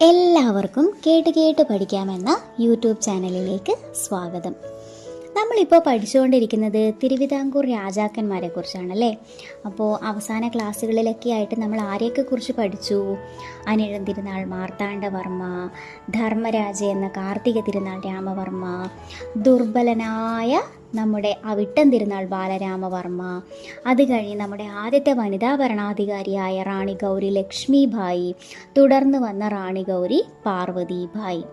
എല്ലാവർക്കും കേട്ട് കേട്ട് പഠിക്കാമെന്ന യൂട്യൂബ് ചാനലിലേക്ക് സ്വാഗതം. നമ്മളിപ്പോൾ പഠിച്ചുകൊണ്ടിരിക്കുന്നത് തിരുവിതാംകൂർ രാജാക്കന്മാരെ കുറിച്ചാണല്ലേ. അപ്പോൾ അവസാന ക്ലാസ്സുകളിലൊക്കെ ആയിട്ട് നമ്മൾ ആരെയൊക്കെ കുറിച്ച് പഠിച്ചു? അനിഴം തിരുനാൾ മാർത്താണ്ഡവർമ്മ, ധർമ്മരാജ എന്ന കാർത്തിക തിരുനാൾ രാമവർമ്മ, ദുർബലനായ നമ്മുടെ അവിട്ടം തിരുനാൾ ബാലരാമവർമ്മ, അത് കഴിഞ്ഞ് നമ്മുടെ ആദ്യത്തെ വനിതാ ഭരണാധികാരിയായ റാണി ഗൗരി ലക്ഷ്മിഭായി, തുടർന്ന് വന്ന റാണി ഗൗരി പാർവതിഭായി.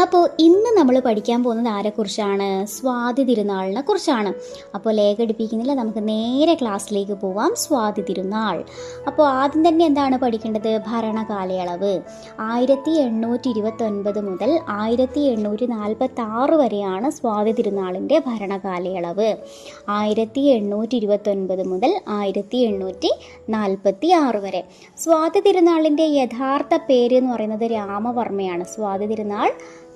അപ്പോൾ ഇന്ന് നമ്മൾ പഠിക്കാൻ പോകുന്നത് ആരെക്കുറിച്ചാണ്? സ്വാതി തിരുനാളിനെ കുറിച്ചാണ്. അപ്പോൾ ലേഖടിപ്പിക്കുന്നില്ല, നമുക്ക് നേരെ ക്ലാസ്സിലേക്ക് പോവാം. സ്വാതി തിരുനാൾ. അപ്പോൾ ആദ്യം തന്നെ എന്താണ് പഠിക്കേണ്ടത്? ഭരണകാലയളവ് 1829 മുതൽ 1846 വരെയാണ് സ്വാതി തിരുനാളിൻ്റെ ഭരണകാലയളവ്. 1829 മുതൽ 1846 വരെ. സ്വാതി തിരുനാളിൻ്റെ യഥാർത്ഥ പേര് എന്ന് പറയുന്നത് രാമവർമ്മയാണ്. സ്വാതി തിരുനാൾ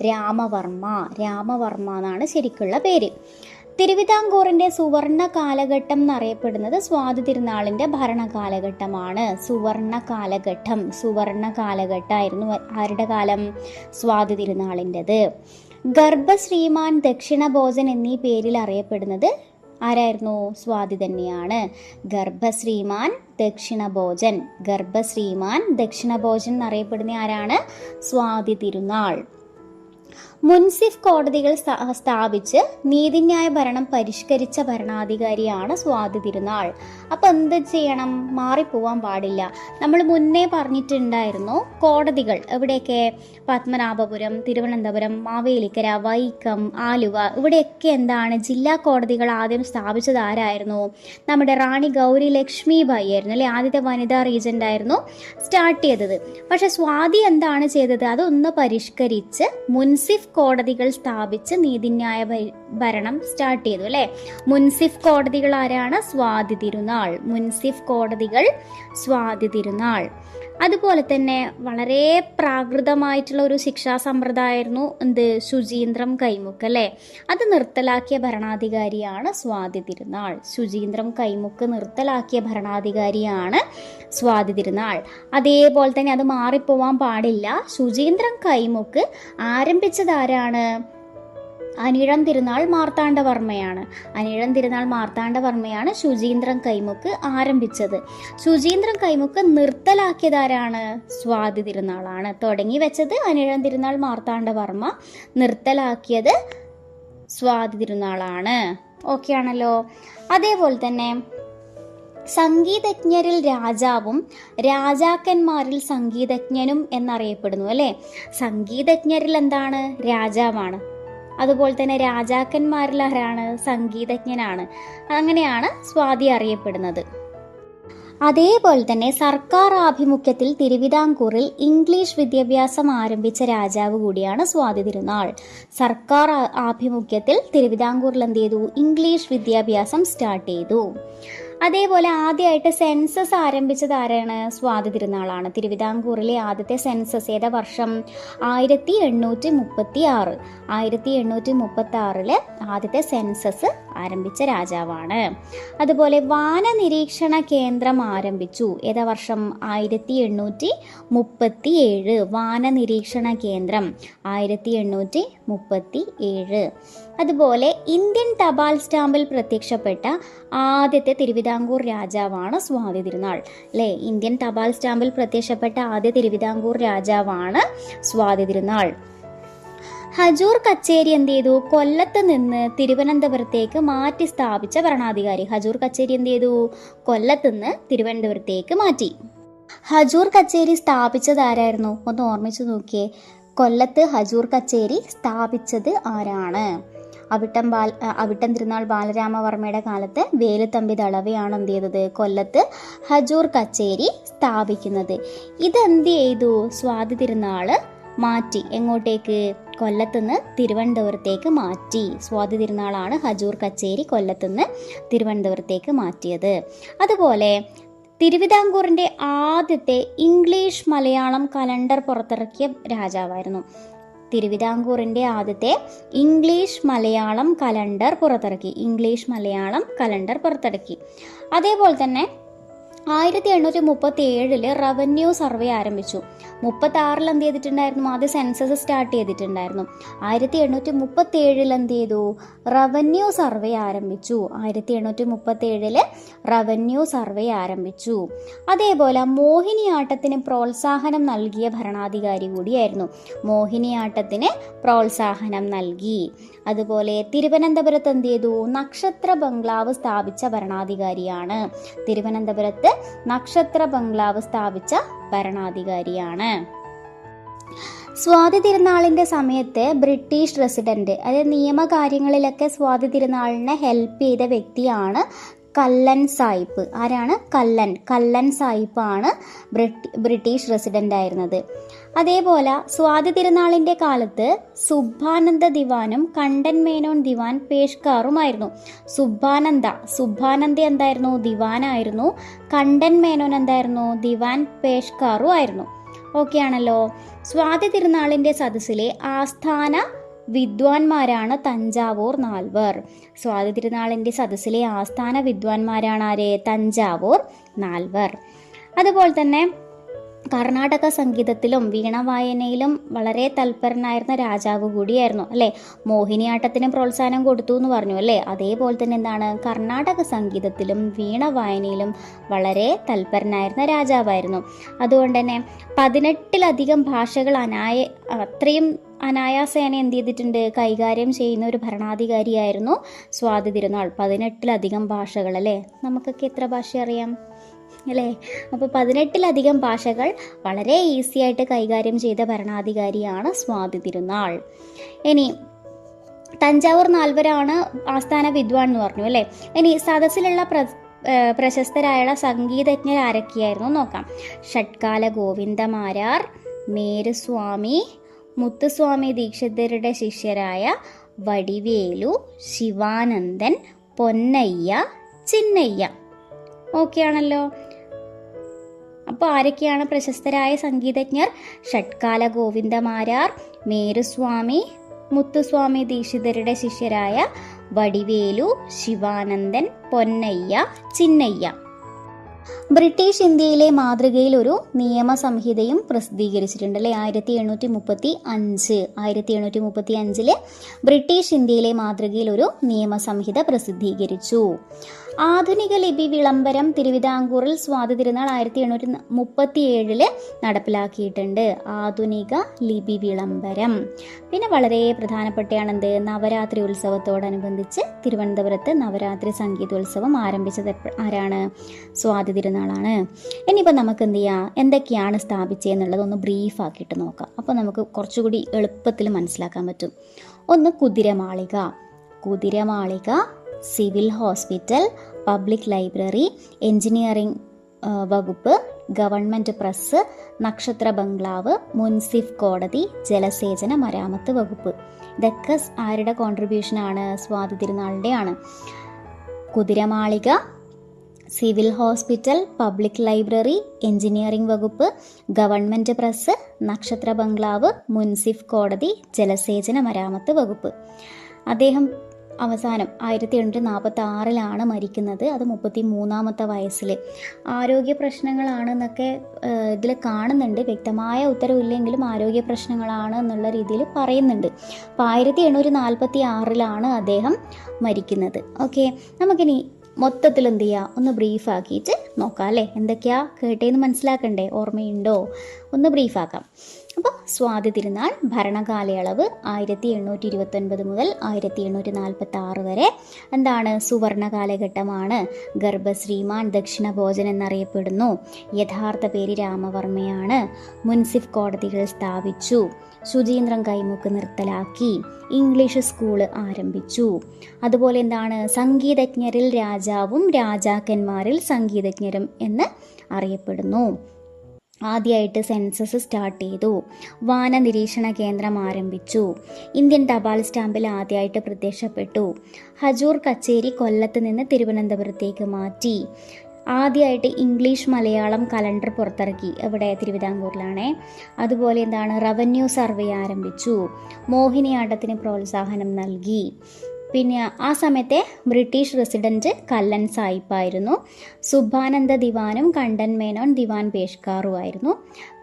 രാമവർമ്മ എന്നാണ് ശരിക്കുള്ള പേര്. തിരുവിതാംകൂറിന്റെ സുവർണ കാലഘട്ടം എന്നറിയപ്പെടുന്നത് സ്വാതി തിരുനാളിന്റെ ഭരണകാലഘട്ടമാണ്. സുവർണ കാലഘട്ടമായിരുന്നു ആരുടെ കാലം? സ്വാതി തിരുനാളിൻ്റെത്. ഗർഭശ്രീമാൻ, ദക്ഷിണഭോജൻ എന്നീ പേരിൽ അറിയപ്പെടുന്നത് ആരായിരുന്നു? സ്വാതി തന്നെയാണ്. ഗർഭശ്രീമാൻ ദക്ഷിണഭോജൻ എന്നറിയപ്പെടുന്ന ആരാണ്? സ്വാതി തിരുനാൾ. മുൻസിഫ് കോടതികൾ സ്ഥാപിച്ച് നീതിന്യായ ഭരണം പരിഷ്കരിച്ച ഭരണാധികാരിയാണ് സ്വാതി തിരുനാൾ. അപ്പം എന്ത് ചെയ്യണം? മാറിപ്പോവാൻ പാടില്ല. നമ്മൾ മുന്നേ പറഞ്ഞിട്ടുണ്ടായിരുന്നു, കോടതികൾ എവിടെയൊക്കെ? പത്മനാഭപുരം, തിരുവനന്തപുരം, മാവേലിക്കര, വൈക്കം, ആലുവ, ഇവിടെയൊക്കെ എന്താണ് ജില്ലാ കോടതികൾ ആദ്യം സ്ഥാപിച്ചത് ആരായിരുന്നു? നമ്മുടെ റാണി ഗൗരി ലക്ഷ്മിഭായി ആയിരുന്നു അല്ലെ. ആദ്യത്തെ വനിതാ റീജന്റ് ആയിരുന്നു സ്റ്റാർട്ട് ചെയ്തത്. പക്ഷെ സ്വാതി എന്താണ് ചെയ്തത്? അതൊന്ന് പരിഷ്കരിച്ച് മുൻസിഫ് കോടതികൾ സ്ഥാപിച്ച് നീതിന്യായ ഭരണം സ്റ്റാർട്ട് ചെയ്തു അല്ലെ. മുൻസിഫ് കോടതികൾ ആരാണ്? സ്വാതി തിരുനാൾ. അതുപോലെ തന്നെ വളരെ പ്രാകൃതമായിട്ടുള്ള ഒരു ശിക്ഷാ സമ്പ്രദായമായിരുന്നു എന്ത്? ശുചീന്ദ്രം കൈമുക്ക് അല്ലെ. അത് നിർത്തലാക്കിയ ഭരണാധികാരിയാണ് സ്വാതി തിരുനാൾ. അതേപോലെ തന്നെ അത് മാറിപ്പോവാൻ പാടില്ല. ശുചീന്ദ്രം കൈമുക്ക് ആരംഭിച്ചതാരാണ്? അനിഴം തിരുനാൾ മാർത്താണ്ഡവർമ്മയാണ് ശുചീന്ദ്രം കൈമുക്ക് ആരംഭിച്ചത്. ശുചീന്ദ്രം കൈമുക്ക് നിർത്തലാക്കിയതാരാണ്? സ്വാതി തിരുനാളാണ്. തുടങ്ങി വെച്ചത് അനിഴം തിരുനാൾ മാർത്താണ്ഡവർമ്മ, നിർത്തലാക്കിയത് സ്വാതി തിരുനാളാണ്. ഓക്കെ ആണല്ലോ. അതേപോലെ തന്നെ സംഗീതജ്ഞരിൽ രാജാവും രാജാക്കന്മാരിൽ സംഗീതജ്ഞനും എന്നറിയപ്പെടുന്നു അല്ലെ. സംഗീതജ്ഞരിൽ എന്താണ്? രാജാവാണ്. അതുപോലെ തന്നെ രാജാക്കന്മാരിൽ ആരാണ്? സംഗീതജ്ഞനാണ്. അങ്ങനെയാണ് സ്വാതി അറിയപ്പെടുന്നത്. അതേപോലെ തന്നെ സർക്കാർ ആഭിമുഖ്യത്തിൽ തിരുവിതാംകൂറിൽ ഇംഗ്ലീഷ് വിദ്യാഭ്യാസം ആരംഭിച്ച രാജാവ് കൂടിയാണ് സ്വാതി തിരുനാൾ. സർക്കാർ ആഭിമുഖ്യത്തിൽ തിരുവിതാംകൂറിൽ എന്ത് ചെയ്തു? ഇംഗ്ലീഷ് വിദ്യാഭ്യാസം സ്റ്റാർട്ട് ചെയ്തു. അതേപോലെ ആദ്യമായിട്ട് സെൻസസ് ആരംഭിച്ചത് ആരാണ്? സ്വാതി തിരുനാളാണ്. തിരുവിതാംകൂറിലെ ആദ്യത്തെ സെൻസസ് ഏതാ വർഷം? 1836 ആദ്യത്തെ സെൻസസ് ആരംഭിച്ച രാജാവാണ്. അതുപോലെ വാന നിരീക്ഷണ കേന്ദ്രം ആരംഭിച്ചു. ഏതാ വർഷം? 1837. വാന നിരീക്ഷണ കേന്ദ്രം 1837. അതുപോലെ ഇന്ത്യൻ തപാൽ സ്റ്റാമ്പിൽ പ്രത്യക്ഷപ്പെട്ട ആദ്യത്തെ തിരുവിതാംകൂർ രാജാവാണ് സ്വാതി തിരുനാൾ അല്ലെ. ഇന്ത്യൻ തപാൽ സ്റ്റാമ്പിൽ പ്രത്യക്ഷപ്പെട്ട ആദ്യ തിരുവിതാംകൂർ രാജാവാണ് സ്വാതി തിരുനാൾ. ഹജൂർ കച്ചേരി എന്ത് ചെയ്തു? കൊല്ലത്ത് നിന്ന് തിരുവനന്തപുരത്തേക്ക് മാറ്റി സ്ഥാപിച്ച ഭരണാധികാരി. ഹജൂർ കച്ചേരി എന്ത് ചെയ്തു? കൊല്ലത്ത് നിന്ന് തിരുവനന്തപുരത്തേക്ക് മാറ്റി. ഹജൂർ കച്ചേരി സ്ഥാപിച്ചത് ആരായിരുന്നു? ഒന്ന് ഓർമ്മിച്ചു നോക്കിയേ. കൊല്ലത്ത് ഹജൂർ കച്ചേരി സ്ഥാപിച്ചത് ആരാണ്? അവിട്ടം തിരുനാൾ ബാലരാമവർമ്മയുടെ കാലത്ത് വേലുത്തമ്പി ദളവയാണ് എന്ത് ചെയ്തത്? കൊല്ലത്ത് ഹജൂർ കച്ചേരി സ്ഥാപിക്കുന്നത്. ഇതെന്ത് ചെയ്തു? സ്വാതി തിരുനാള് മാറ്റി. എങ്ങോട്ടേക്ക്? കൊല്ലത്തുനിന്ന് തിരുവനന്തപുരത്തേക്ക് മാറ്റി. സ്വാതി തിരുനാളാണ് ഹജൂർ കച്ചേരി കൊല്ലത്തുനിന്ന് തിരുവനന്തപുരത്തേക്ക് മാറ്റിയത്. അതുപോലെ തിരുവിതാംകൂറിന്റെ ആദ്യത്തെ ഇംഗ്ലീഷ് മലയാളം കലണ്ടർ പുറത്തിറക്കിയ രാജാവായിരുന്നു. തിരുവിതാംകൂറിന്റെ ആദ്യത്തെ ഇംഗ്ലീഷ് മലയാളം കലണ്ടർ പുറത്തിറക്കി. അതേപോലെ തന്നെ 1837 റവന്യൂ സർവേ ആരംഭിച്ചു. 36 എന്ത് ചെയ്തിട്ടുണ്ടായിരുന്നു? ആദ്യം സെൻസസ് സ്റ്റാർട്ട് ചെയ്തിട്ടുണ്ടായിരുന്നു. 1837 എന്ത് ചെയ്തു? റവന്യൂ സർവേ ആരംഭിച്ചു. 1837 റവന്യൂ സർവേ ആരംഭിച്ചു. അതേപോലെ മോഹിനിയാട്ടത്തിന് പ്രോത്സാഹനം നൽകിയ ഭരണാധികാരി കൂടിയായിരുന്നു. മോഹിനിയാട്ടത്തിന് പ്രോത്സാഹനം നൽകി. അതുപോലെ തിരുവനന്തപുരത്ത് എന്ത് ചെയ്തു? നക്ഷത്ര ബംഗ്ലാവ് സ്ഥാപിച്ച ഭരണാധികാരിയാണ്. തിരുവനന്തപുരത്ത് നക്ഷത്ര ബംഗ്ലാവ് സ്ഥാപിച്ച ഭരണാധികാരിയാണ്. സ്വാതി തിരുനാളിൻ്റെ സമയത്ത് ബ്രിട്ടീഷ് റെസിഡന്റ്, അതായത് നിയമകാര്യങ്ങളിലൊക്കെ സ്വാതി തിരുനാളിനെ ഹെൽപ്പ് ചെയ്ത വ്യക്തിയാണ് കല്ലൻ സായിപ്പ്. ആരാണ്? കല്ലൻ സായിപ്പാണ് ബ്രിട്ടീഷ് റെസിഡന്റ് ആയിരുന്നത്. അതേപോലെ സ്വാതി തിരുനാളിൻ്റെ കാലത്ത് സുബ്ബാനന്ദ ദിവാനും കണ്ടൻ മേനോൻ ദിവാൻ പേഷ്കാറുമായിരുന്നു. സുബ്ബാനന്ദ എന്തായിരുന്നു? ദിവാനായിരുന്നു. കണ്ടൻ മേനോൻ എന്തായിരുന്നു? ദിവാൻ പേഷ്കാറും ആയിരുന്നു. ഓക്കെ ആണല്ലോ. സ്വാതി തിരുനാളിൻ്റെ സദസ്സിലെ ആസ്ഥാന വിദ്വാൻമാരാണ് തഞ്ചാവൂർ നാൽവർ. സ്വാതി തിരുനാളിൻ്റെ സദസ്സിലെ ആസ്ഥാന വിദ്വാൻമാരാണ് ആര്? തഞ്ചാവൂർ നാൽവർ. അതുപോലെ തന്നെ കർണാടക സംഗീതത്തിലും വീണവായനയിലും വളരെ തൽപരനായിരുന്ന രാജാവ് കൂടിയായിരുന്നു അല്ലേ. മോഹിനിയാട്ടത്തിന് പ്രോത്സാഹനം കൊടുത്തു എന്ന് പറഞ്ഞു അല്ലേ. അതേപോലെ തന്നെ എന്താണ്? കർണാടക സംഗീതത്തിലും വീണവായനയിലും വളരെ തൽപരനായിരുന്ന രാജാവായിരുന്നു. അതുകൊണ്ട് തന്നെ 18ലധികം ഭാഷകൾ അത്രയും അനായാസേന എന്ത് ചെയ്തിട്ടുണ്ട്? കൈകാര്യം ചെയ്യുന്ന ഒരു ഭരണാധികാരിയായിരുന്നു സ്വാതി തിരുനാൾ. 18ലധികം ഭാഷകൾ അല്ലേ. നമുക്കൊക്കെ എത്ര ഭാഷ അറിയാം അല്ലേ? അപ്പോൾ 18ലധികം ഭാഷകൾ വളരെ ഈസി ആയിട്ട് കൈകാര്യം ചെയ്ത ഭരണാധികാരിയാണ് സ്വാതി തിരുനാൾ. ഇനി തഞ്ചാവൂർ നാൽവരാണ് ആസ്ഥാന വിദ്വാൻ എന്ന് പറഞ്ഞു അല്ലേ. ഇനി സദസ്സിലുള്ള പ്രശസ്തരായ സംഗീതജ്ഞർ ആരൊക്കെയായിരുന്നു നോക്കാം. ഷഡ്കാല ഗോവിന്ദമാരാർ, മേരുസ്വാമി, മുത്തുസ്വാമി ദീക്ഷിതരുടെ ശിഷ്യരായ വടിവേലു, ശിവാനന്ദൻ, പൊന്നയ്യ, ചിന്നയ്യ. ഓക്കെ ആണല്ലോ. അപ്പോൾ ആരൊക്കെയാണ് പ്രശസ്തരായ സംഗീതജ്ഞർ? ഷഡ്കാല ഗോവിന്ദമാരാർ, മേരുസ്വാമി, മുത്തുസ്വാമി ദീക്ഷിതരുടെ ശിഷ്യരായ വടിവേലു, ശിവാനന്ദൻ, പൊന്നയ്യ, ചിന്നയ്യ. ബ്രിട്ടീഷ് ഇന്ത്യയിലെ മാതൃകയിൽ ഒരു നിയമസംഹിതയും പ്രസിദ്ധീകരിച്ചിട്ടുണ്ട് അല്ലേ. 1835 ബ്രിട്ടീഷ് ഇന്ത്യയിലെ മാതൃകയിൽ ഒരു നിയമസംഹിത പ്രസിദ്ധീകരിച്ചു. ആധുനിക ലിപി വിളംബരം തിരുവിതാംകൂറിൽ സ്വാതി തിരുനാൾ 1837 നടപ്പിലാക്കിയിട്ടുണ്ട്. ആധുനിക ലിപി വിളംബരം. പിന്നെ വളരെ പ്രധാനപ്പെട്ടയാണെന്ത്? നവരാത്രി ഉത്സവത്തോടനുബന്ധിച്ച് തിരുവനന്തപുരത്ത് നവരാത്രി സംഗീതോത്സവം ആരംഭിച്ചത് ആരാണ്? സ്വാതി തിരുനാളാണ്. ഇനിയിപ്പോൾ നമുക്ക് എന്ത് ചെയ്യാം? എന്തൊക്കെയാണ് സ്ഥാപിച്ചതെന്നുള്ളതൊന്ന് ബ്രീഫാക്കിയിട്ട് നോക്കാം. അപ്പോൾ നമുക്ക് കുറച്ചുകൂടി എളുപ്പത്തിൽ മനസ്സിലാക്കാൻ പറ്റും. ഒന്ന് Kuthiramalika, civil hospital, public library, engineering വകുപ്പ്, ഗവൺമെൻറ് പ്രസ്, നക്ഷത്ര ബംഗ്ലാവ്, മുൻസിഫ് കോടതി, ജലസേചന മരാമത്ത് വകുപ്പ്. ഇതൊക്കെ ആരുടെ കോൺട്രിബ്യൂഷനാണ്? സ്വാതി തിരുനാളിൻ്റെ ആണ്. Kuthiramalika, civil hospital, public library, engineering വകുപ്പ്, ഗവൺമെൻറ് പ്രസ്, നക്ഷത്ര ബംഗ്ലാവ്, മുൻസിഫ് കോടതി, ജലസേചന മരാമത്ത് വകുപ്പ്. അദ്ദേഹം അവസാനം 1846 മരിക്കുന്നത്. അത് 33 വയസ്സിൽ. ആരോഗ്യ പ്രശ്നങ്ങളാണെന്നൊക്കെ ഇതിൽ കാണുന്നുണ്ട്. വ്യക്തമായ ഉത്തരവില്ലെങ്കിലും ആരോഗ്യ പ്രശ്നങ്ങളാണ് എന്നുള്ള രീതിയിൽ പറയുന്നുണ്ട്. അപ്പോൾ 1846 അദ്ദേഹം മരിക്കുന്നത്. ഓക്കെ, നമുക്കിനി മൊത്തത്തിൽ എന്ത് ചെയ്യുക? ഒന്ന് ബ്രീഫാക്കിയിട്ട് നോക്കാം അല്ലേ. എന്തൊക്കെയാ കേട്ടേന്ന് മനസ്സിലാക്കണ്ടേ? ഓർമ്മയുണ്ടോ? ഒന്ന് ബ്രീഫാക്കാം. അപ്പോൾ സ്വാതി തിരുനാൾ ഭരണകാലയളവ് 1829 മുതൽ 1846 വരെ എന്താണ്? സുവർണ കാലഘട്ടമാണ്. ഗർഭശ്രീമാൻ ദക്ഷിണഭോജൻ എന്നറിയപ്പെടുന്നു. യഥാർത്ഥ പേര് രാമവർമ്മയാണ്. മുൻസിഫ് കോടതികൾ സ്ഥാപിച്ചു. ശുചീന്ദ്രം കൈമുക്ക് നിർത്തലാക്കി. ഇംഗ്ലീഷ് സ്കൂള് ആരംഭിച്ചു. അതുപോലെ എന്താണ്? സംഗീതജ്ഞരിൽ രാജാവും രാജാക്കന്മാരിൽ സംഗീതജ്ഞരും എന്ന് അറിയപ്പെടുന്നു. ആദ്യമായിട്ട് സെൻസസ് സ്റ്റാർട്ട് ചെയ്തു. വാന നിരീക്ഷണ കേന്ദ്രം ആരംഭിച്ചു. ഇന്ത്യൻ തപാൽ സ്റ്റാമ്പിൽ ആദ്യമായിട്ട് പ്രത്യക്ഷപ്പെട്ടു. ഹജൂർ കച്ചേരി കൊല്ലത്ത് നിന്ന് തിരുവനന്തപുരത്തേക്ക് മാറ്റി. ആദ്യമായിട്ട് ഇംഗ്ലീഷ് മലയാളം കലണ്ടർ പുറത്തിറക്കി. എവിടെ? തിരുവിതാംകൂറിലാണേ. അതുപോലെ എന്താണ്? റവന്യൂ സർവേ ആരംഭിച്ചു. മോഹിനിയാട്ടത്തിന് പ്രോത്സാഹനം നൽകി. പിന്നെ ആ സമയത്തെ ബ്രിട്ടീഷ് റെസിഡൻറ്റ് കല്ലൻ സായിപ്പായിരുന്നു. സുബ്ബാനന്ദ ദിവാനും കണ്ടൻ മേനോൻ ദിവാൻ പേഷ്കാറുമായിരുന്നു.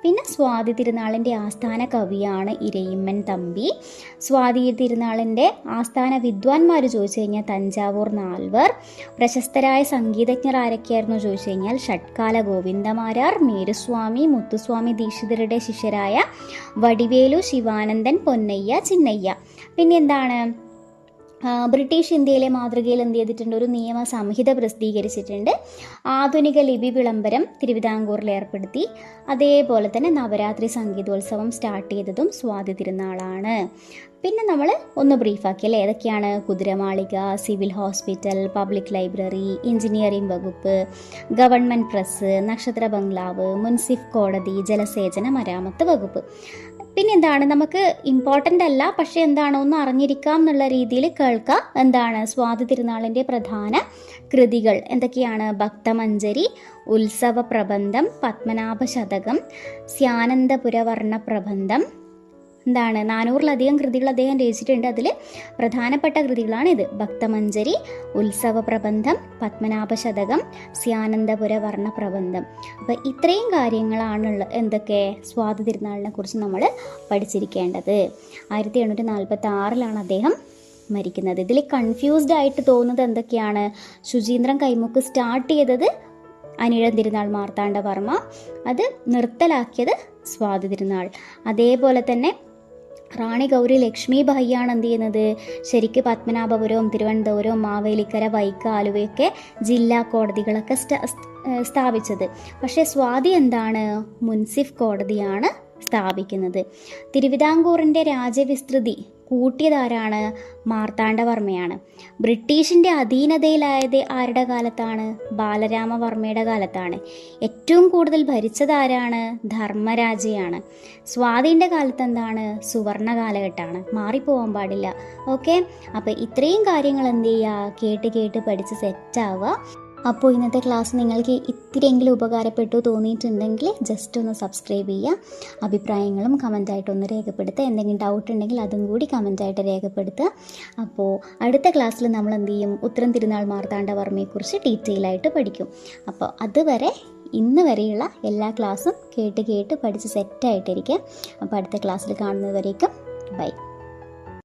പിന്നെ സ്വാതി തിരുനാളിൻ്റെ ആസ്ഥാന കവിയാണ് ഇരയിമ്മൻ തമ്പി. സ്വാതി തിരുനാളിൻ്റെ ആസ്ഥാന വിദ്വാൻമാർ ചോദിച്ചു കഴിഞ്ഞാൽ തഞ്ചാവൂർ നാൽവർ. പ്രശസ്തരായ സംഗീതജ്ഞർ ആരൊക്കെയായിരുന്നു ചോദിച്ചു കഴിഞ്ഞാൽ ഷഡ്കാല ഗോവിന്ദമാരാർ, മേരുസ്വാമി, മുത്തുസ്വാമി ദീക്ഷിതരുടെ ശിഷ്യരായ വടിവേലു, ശിവാനന്ദൻ, പൊന്നയ്യ, ചിന്നയ്യ. പിന്നെ എന്താണ്, ബ്രിട്ടീഷ് ഇന്ത്യയിലെ മാതൃകയിൽ എന്ത് ചെയ്തിട്ടുണ്ട്, ഒരു നിയമ സംഹിത പ്രസിദ്ധീകരിച്ചിട്ടുണ്ട്. ആധുനിക ലിപി വിളംബരം തിരുവിതാംകൂറിൽ ഏർപ്പെടുത്തി. അതേപോലെ തന്നെ നവരാത്രി സംഗീതോത്സവം സ്റ്റാർട്ട് ചെയ്തതും സ്വാതി തിരുനാളാണ്. പിന്നെ നമ്മൾ ഒന്ന് ബ്രീഫാക്കി അല്ലേ, ഏതൊക്കെയാണ്? Kuthiramalika, civil hospital, public library, engineering വകുപ്പ്, ഗവൺമെൻറ് പ്രസ്, നക്ഷത്ര ബംഗ്ലാവ്, മുൻസിഫ് കോടതി, ജലസേചന മരാമത്ത് വകുപ്പ്. പിന്നെ എന്താണ്, നമുക്ക് ഇമ്പോർട്ടൻ്റ് അല്ല, പക്ഷേ എന്താണ് ഒന്ന് അറിഞ്ഞിരിക്കാം എന്നുള്ള രീതിയിൽ കേൾക്കാം. എന്താണ് സ്വാതി തിരുനാളിൻ്റെ പ്രധാന കൃതികൾ എന്തൊക്കെയാണ്? ഭക്തമഞ്ജരി, ഉത്സവ പ്രബന്ധം, പത്മനാഭ ശതകം, സ്യാനന്ദപുരവർണ്ണ പ്രബന്ധം. എന്താണ് 400-ലധികം കൃതികൾ അദ്ദേഹം രചിച്ചിട്ടുണ്ട്. അതിൽ പ്രധാനപ്പെട്ട കൃതികളാണ് ഇത്: ഭക്തമഞ്ജരി, ഉത്സവ പ്രബന്ധം, പത്മനാഭ ശതകം, സ്യാനന്ദപുര വർണ്ണ പ്രബന്ധം. അപ്പോൾ ഇത്രയും കാര്യങ്ങളാണുള്ള എന്തൊക്കെ സ്വാതി തിരുനാളിനെ കുറിച്ച് നമ്മൾ പഠിച്ചിരിക്കേണ്ടത്. 1846 അദ്ദേഹം മരിക്കുന്നത്. ഇതിൽ കൺഫ്യൂസ്ഡ് ആയിട്ട് തോന്നുന്നത് എന്തൊക്കെയാണ്? ശുചീന്ദ്രൻ കൈമുക്ക് സ്റ്റാർട്ട് ചെയ്തത് അനിഴം തിരുനാൾ മാർത്താണ്ഡവർമ്മ, അത് നിർത്തലാക്കിയത് സ്വാതി തിരുനാൾ. അതേപോലെ തന്നെ റാണി ഗൗരി ലക്ഷ്മി ബായിയാണ് എന്ത് ചെയ്യുന്നത്, ശരിക്ക് പത്മനാഭപുരവും തിരുവനന്തപുരവും മാവേലിക്കര, വൈക്കം, ആലുവയൊക്കെ ജില്ലാ കോടതികളൊക്കെ സ്ഥാപിച്ചത്. പക്ഷേ സ്വാതി എന്താണ്, മുൻസിഫ് കോടതിയാണ് സ്ഥാപിക്കുന്നത്. തിരുവിതാംകൂറിൻ്റെ രാജ്യവിസ്തൃതി കൂട്ടിയതാരാണ്? മാർത്താണ്ഡവർമ്മയാണ്. ബ്രിട്ടീഷിൻ്റെ അധീനതയിലായത് ആരുടെ കാലത്താണ്? ബാലരാമവർമ്മയുടെ കാലത്താണ്. ഏറ്റവും കൂടുതൽ ഭരിച്ചത് ആരാണ്? ധർമ്മരാജയാണ്. സ്വാതിൻ്റെ കാലത്ത് എന്താണ്? സുവർണ കാലഘട്ടമാണ്, മാറിപ്പോവാൻ പാടില്ല. ഓക്കെ, അപ്പോൾ ഇത്രയും കാര്യങ്ങൾ എന്ത് ചെയ്യുക, കേട്ട് പഠിച്ച് സെറ്റാവുക. അപ്പോൾ ഇന്നത്തെ ക്ലാസ് നിങ്ങൾക്ക് ഇത്തിരിയെങ്കിലും ഉപകാരപ്പെട്ടു തോന്നിയിട്ടുണ്ടെങ്കിൽ ജസ്റ്റ് ഒന്ന് സബ്സ്ക്രൈബ് ചെയ്യുക. അഭിപ്രായങ്ങളും കമൻറ്റായിട്ടൊന്ന് രേഖപ്പെടുത്തുക. എന്തെങ്കിലും ഡൗട്ട് ഉണ്ടെങ്കിൽ അതും കൂടി കമൻറ്റായിട്ട് രേഖപ്പെടുത്തുക. അപ്പോൾ അടുത്ത ക്ലാസ്സിൽ നമ്മൾ എന്ത് ചെയ്യും, ഉത്രം തിരുനാൾ മാർത്താണ്ഡവർമ്മയെക്കുറിച്ച് ഡീറ്റെയിൽ ആയിട്ട് പഠിക്കും. അപ്പോൾ അതുവരെ ഇന്ന് വരെയുള്ള എല്ലാ ക്ലാസ്സും കേട്ട് പഠിച്ച് സെറ്റായിട്ടിരിക്കുക. അപ്പോൾ അടുത്ത ക്ലാസ്സിൽ കാണുന്നതുവരേക്കും ബൈ.